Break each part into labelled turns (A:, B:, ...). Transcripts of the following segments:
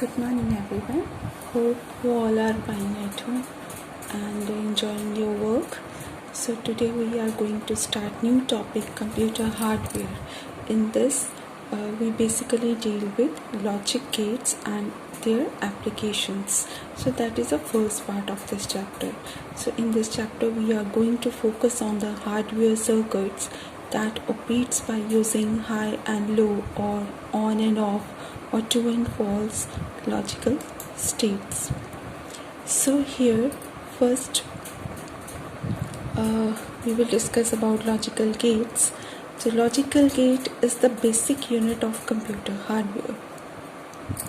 A: Good morning everyone. Hope you all are fine at home and enjoying your work. So today we are going to start new topic, computer hardware. In this we basically deal with logic gates and their applications. So that is the first part of this chapter. So in this chapter we are going to focus on the hardware circuits that operates by using high and low or on and off or true and false logical states. So here first we will discuss about logical gates. So logical gate is the basic unit of computer hardware.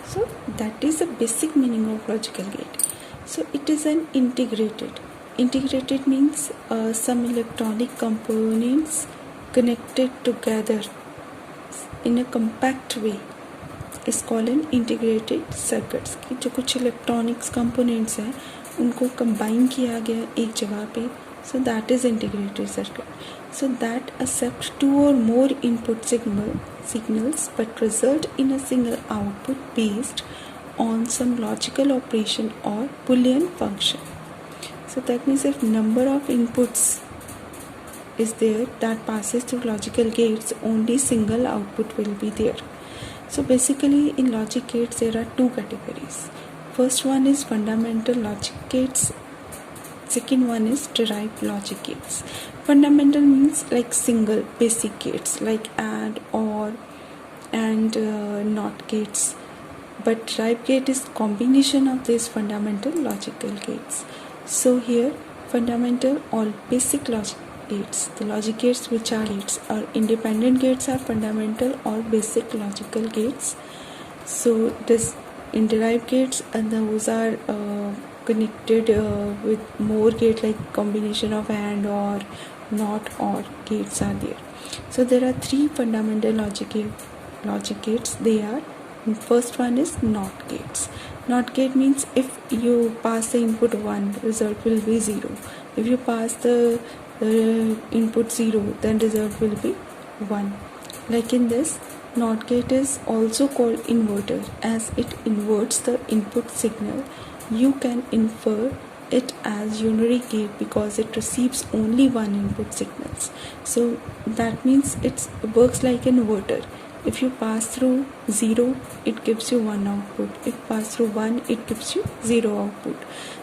A: So that is the basic meaning of logical gate. So it is an integrated means some electronic components connected together in a compact way is called an integrated circuits. कि जो कुछ electronics components हैं उनको combine किया गया एक जगह पे, so that is integrated circuit. So that accept two or more input signals but result in a single output based on some logical operation or Boolean function. So that means if number of inputs is there that passes through logical gates, only single output will be there. So basically in logic gates there are two categories. First one is fundamental logic gates, second one is derived logic gates. Fundamental means like single basic gates like AND, OR and NOT gates, but derived gate is combination of these fundamental logical gates. So here fundamental or basic logic gates, the logic gates which are gates or independent gates are fundamental or basic logical gates. So this in derived gates and those are connected with more gate like combination of AND or NOT or gates are there. So there are three fundamental logic gates. They are, first one is NOT gates. NOT gate means if you pass the input 1, result will be 0. If you pass the input 0, then result will be 1. Like in this, NOT gate is also called inverter as it inverts the input signal. You can infer it as unary gate because it receives only one input signals. So that means it works like an inverter. If you pass through 0, it gives you 1 output. If pass through 1, it gives you 0 output.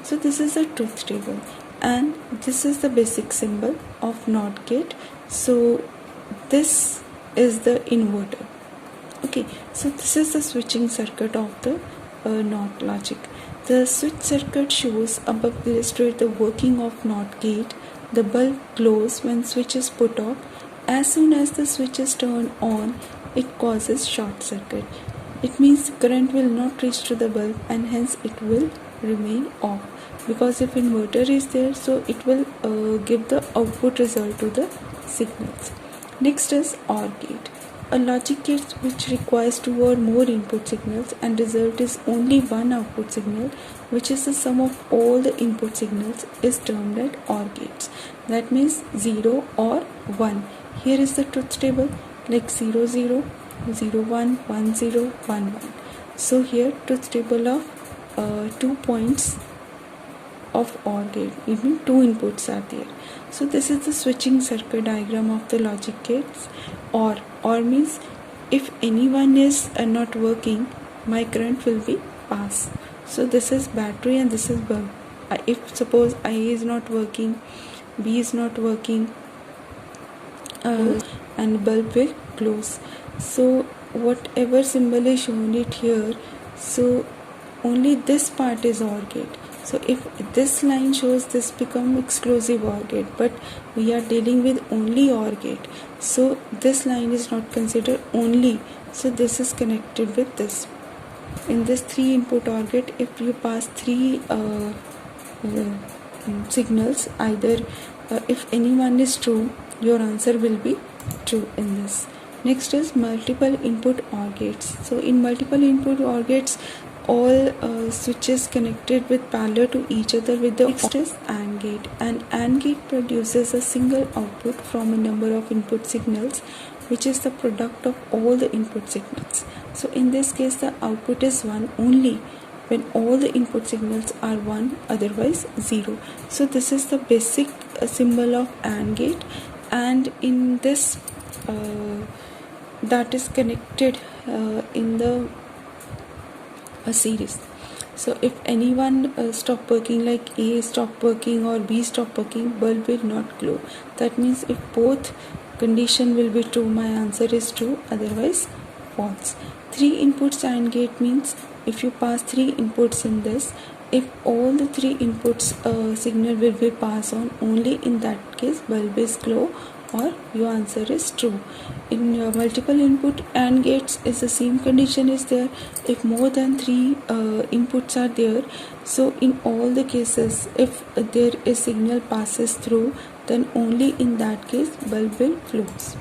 A: So this is a truth table. And this is the basic symbol of NOT gate. So this is the inverter. Okay, so this is the switching circuit of the NOT logic. The switch circuit shows above illustrate the working of NOT gate. The bulb glows when switch is put off. As soon as the switch is turned on, it causes short circuit. It means current will not reach to the bulb and hence it will remain off. Because if inverter is there, so it will give the output result to the signals. Next is OR gate. A logic gate which requires 2 or more input signals and result is only one output signal, which is the sum of all the input signals, is termed as OR gates. That means 0 or 1. Here is the truth table like 0 0, 0 1, 1 0, 1 1. So here truth table of 2 points of OR gate, even 2 inputs are there. So this is the switching circuit diagram of the logic gates. OR means if anyone is not working, my current will be pass. So this is battery and this is bulb. If suppose A is not working, B is not working, and bulb will close. So whatever symbol is shown it here, so only this part is OR gate. So if this line shows, this become exclusive OR gate, but we are dealing with only OR gate. So this line is not considered only. So this is connected with this. In this 3 input OR gate, if you pass 3 signals, either if any one is true, your answer will be true in this. Next is multiple input OR gates. So in multiple input OR gates, all switches connected with parallel to each other with the next is AND gate. An AND gate produces a single output from a number of input signals which is the product of all the input signals. So in this case the output is 1 only when all the input signals are 1, otherwise 0. So this is the basic symbol of AND gate, and in this that is connected in the series. So if anyone stop working, like A stop working or B stop working, bulb will not glow. That means if both condition will be true, my answer is true, otherwise false. 3 inputs AND gate means if you pass 3 inputs in this, if all the 3 inputs signal will be passed on, only in that case bulb is glow or your answer is true. In your multiple input AND gates is the same condition is there. If more than 3 inputs are there, so in all the cases if there is signal passes through, then only in that case bulb will close.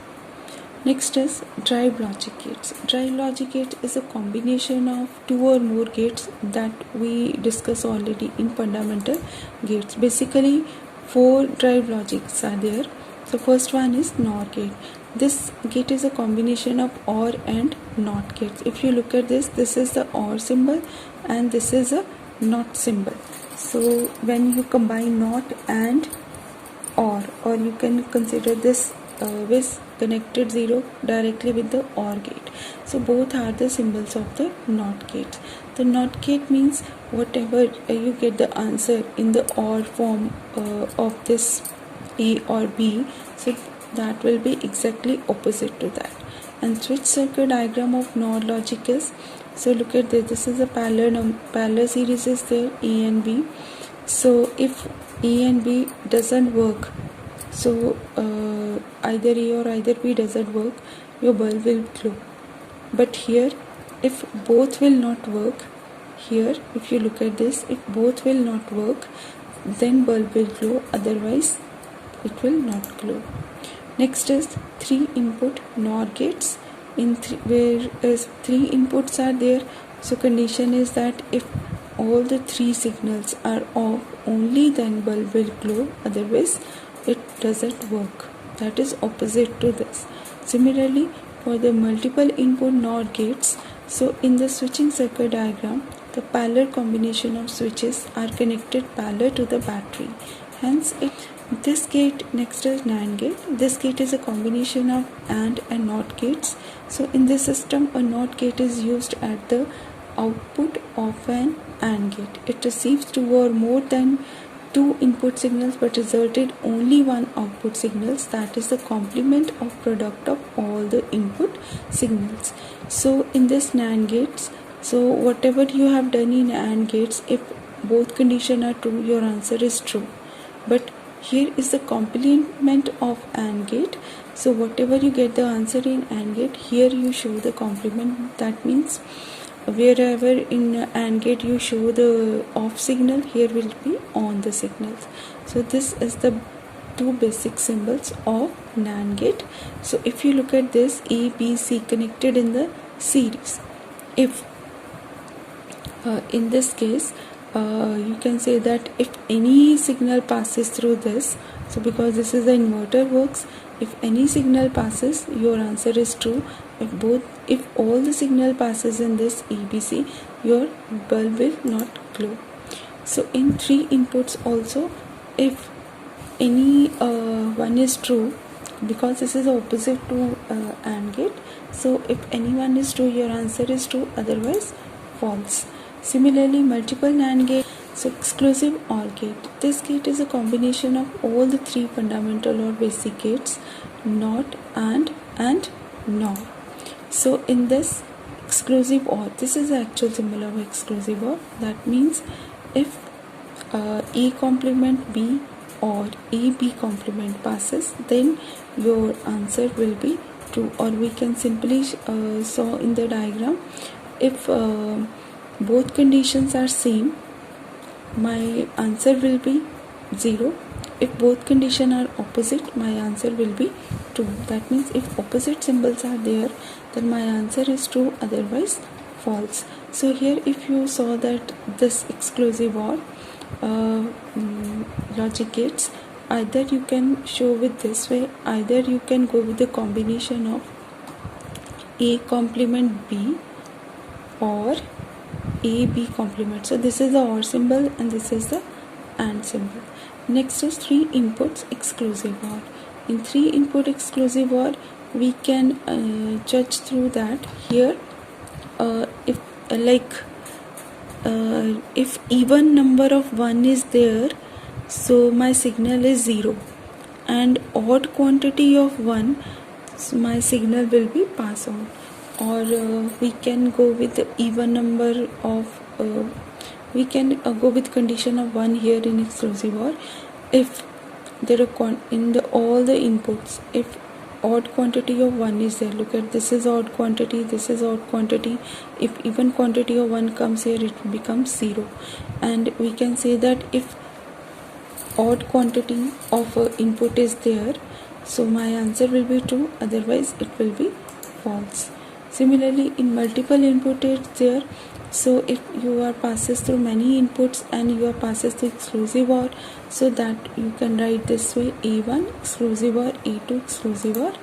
A: Next is drive logic gates. Drive logic gate is a combination of 2 or more gates that we discussed already in fundamental gates. Basically 4 drive logics are there. So first one is NOR gate. This gate is a combination of OR and NOT gates. If you look at this is the OR symbol and this is a NOT symbol. So when you combine NOT and OR, or you can consider this with connected 0 directly with the OR gate. So both are the symbols of the NOT gate. The NOT gate means whatever you get the answer in the OR form of this A or B, so that will be exactly opposite to that. And switch circuit diagram of NOR logic is, so look at this, this is a parallel series is there, A and B. So if A and B doesn't work, so either A or either B doesn't work, your bulb will glow. But here if both will not work, here if you look at this, if both will not work, then bulb will glow, otherwise it will not glow. Next is 3 input NOR gates. In where 3 inputs are there, so condition is that if all the 3 signals are off, only then bulb will glow, otherwise it doesn't work. That is opposite to this. Similarly for the multiple input NOR gates, so in the switching circuit diagram, the parallel combination of switches are connected parallel to the battery. Hence this gate, next is NAND gate. This gate is a combination of AND and NOT gates. So in this system a NOT gate is used at the output of an AND gate. It receives 2 or more than 2 input signals but resulted only 1 output signals, that is the complement of product of all the input signals. So in this NAND gates, so whatever you have done in AND gates, if both conditions are true, your answer is true. But here is the complement of AND gate. So whatever you get the answer in AND gate, here you show the complement. That means wherever in AND gate you show the off signal, here will be on the signals. So this is the 2 basic symbols of NAND gate. So if you look at this, A, B, C connected in the series. If in this case you can say that if any signal passes through this, so because this is the inverter works, if any signal passes, your answer is true. If all the signal passes in this ABC, your bulb will not glow. So in 3 inputs also, if any one is true, because this is opposite to AND gate, so if any one is true, your answer is true, otherwise false. Similarly, multiple NAND gate, so exclusive OR gate. This gate is a combination of all the 3 fundamental or basic gates, NOT, AND NOR. So in this exclusive OR, this is the actual symbol of exclusive OR. That means if A complement B or AB complement passes, then your answer will be true. Or we can simply saw in the diagram, if both conditions are same, my answer will be 0. If both conditions are opposite, my answer will be true. That means if opposite symbols are there, then my answer is true, otherwise false. So here if you saw that this exclusive OR logic gates, either you can show with this way, either you can go with the combination of A complement B or A B complement. So this is the OR symbol and this is the AND symbol. Next is 3 inputs exclusive OR. In 3 input exclusive OR, we can judge through that. Here if even number of 1 is there, so my signal is 0, and odd quantity of 1, so my signal will be pass on. Or we can go with the even number of we can go with condition of 1 here in exclusive OR. If there are in the all the inputs, if odd quantity of 1 is there, look at this is odd quantity, this is odd quantity. If even quantity of 1 comes here, it becomes 0. And we can say that if odd quantity of input is there, so my answer will be true, otherwise it will be false. Similarly, in multiple input is there, so if you are passes through many inputs and you are passes through exclusive OR, so that you can write this way: A1 exclusive OR, A2 exclusive OR,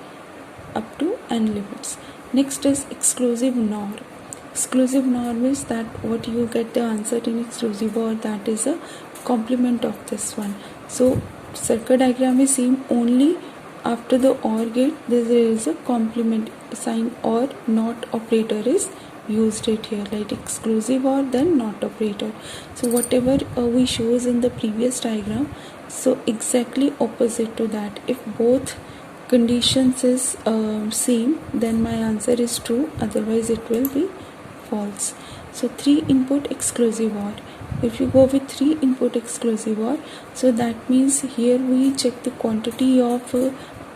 A: up to n limits. Next is exclusive NOR. Exclusive NOR means that what you get the answer in exclusive OR, that is a complement of this one. So circuit diagram is same, only after the OR gate there is a complement sign or NOT operator is used it here, like exclusive OR then NOT operator. So whatever we shows in the previous diagram, so exactly opposite to that. If both conditions is same, then my answer is true, otherwise it will be false. So 3 input exclusive OR. If you go with 3 input exclusive OR, so that means here we check the quantity of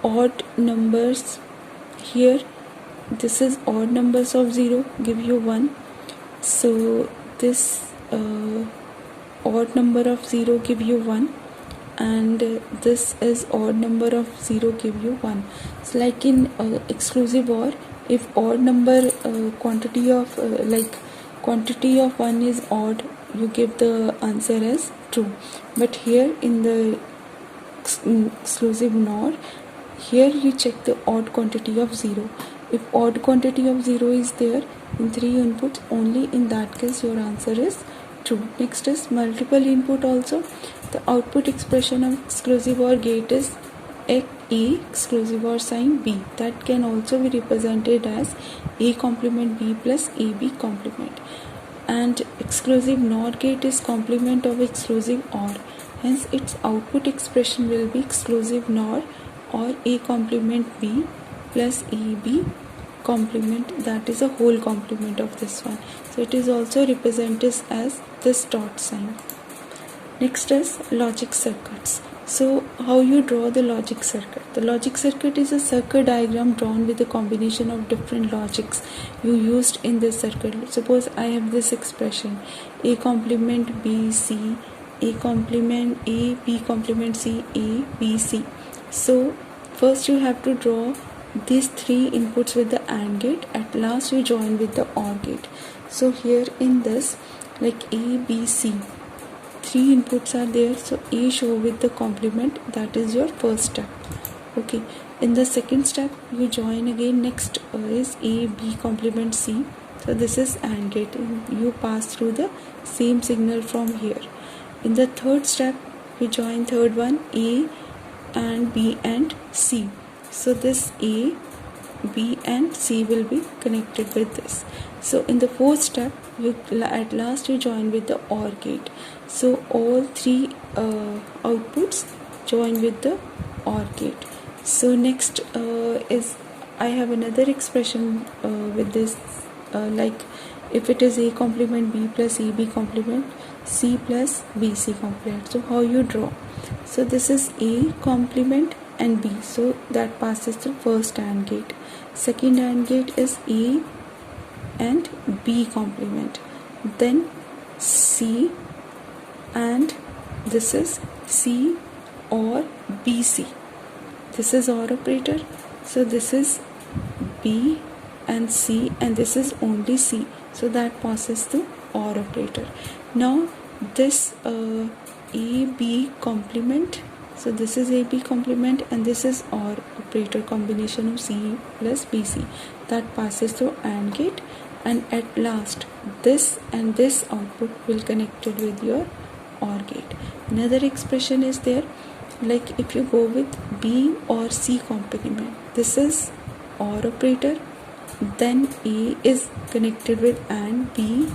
A: odd numbers. Here this is odd numbers of 0, give you 1. So this odd number of 0 give you 1, and this is odd number of 0 give you 1. So like in exclusive OR, if odd number quantity of quantity of 1 is odd, you give the answer as true. But here in the exclusive NOR, here you check the odd quantity of 0. If odd quantity of 0 is there in 3 inputs, only in that case your answer is true. Next is multiple input also. The output expression of exclusive OR gate is A exclusive OR sign B. That can also be represented as A complement B plus AB complement. And exclusive NOR gate is complement of exclusive OR. Hence its output expression will be exclusive NOR or A complement B plus AB complement, that is a whole complement of this one. So it is also represented as this dot sign. Next is logic circuits. So how you draw the logic circuit? The logic circuit is a circuit diagram drawn with a combination of different logics you used in this circuit. Suppose I have this expression: A complement B C, A complement A, B complement C, A, B, C. So first you have to draw these 3 inputs with the AND gate. At last you join with the OR gate. So here in this, like A, B, C, 3 inputs are there, so A show with the complement, that is your first step. Okay, in the second step you join again. Next is A, B complement C, so this is AND gate, you pass through the same signal from here. In the third step you join third one, A and B and C, so this A, B and C will be connected with this. So in the fourth step you at last you join with the OR gate, so all 3 outputs join with the OR gate. So next is I have another expression with this, like if it is A complement B plus AB complement C plus BC complement. So how you draw? So this is A complement and B, so that passes through first AND gate. Second AND gate is A and B complement, then C, and this is C or BC. This is OR operator, so this is B and C, and this is only C, so that passes through OR operator. Now this A, B complement So this is AB complement and this is OR operator combination of C plus BC that passes through AND gate, and at last this and this output will connected with your OR gate. Another expression is there, like if you go with B or C complement, this is OR operator, then A is connected with AND B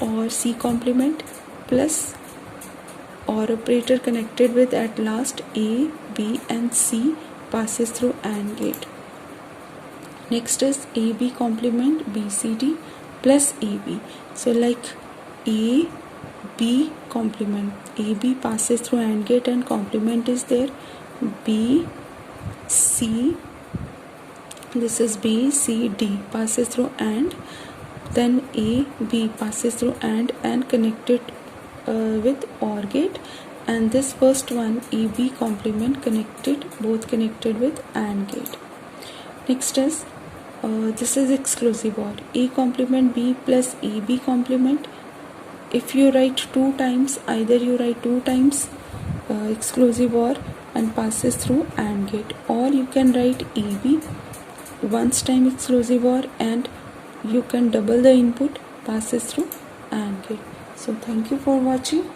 A: or C complement plus OR operator connected with at last A, B and C passes through AND gate. Next is AB complement BCD plus AB. So like A, B complement, AB passes through AND gate and complement is there, B, C, this is B, C, D passes through AND, then A, B passes through AND connected with OR gate, and this first one AB complement both connected with AND gate. Next is this is exclusive OR, A complement B plus AB complement. If you write two times, either you write two times exclusive OR and passes through AND gate, or you can write AB once time exclusive OR and you can double the input, passes through AND gate. So thank you for watching.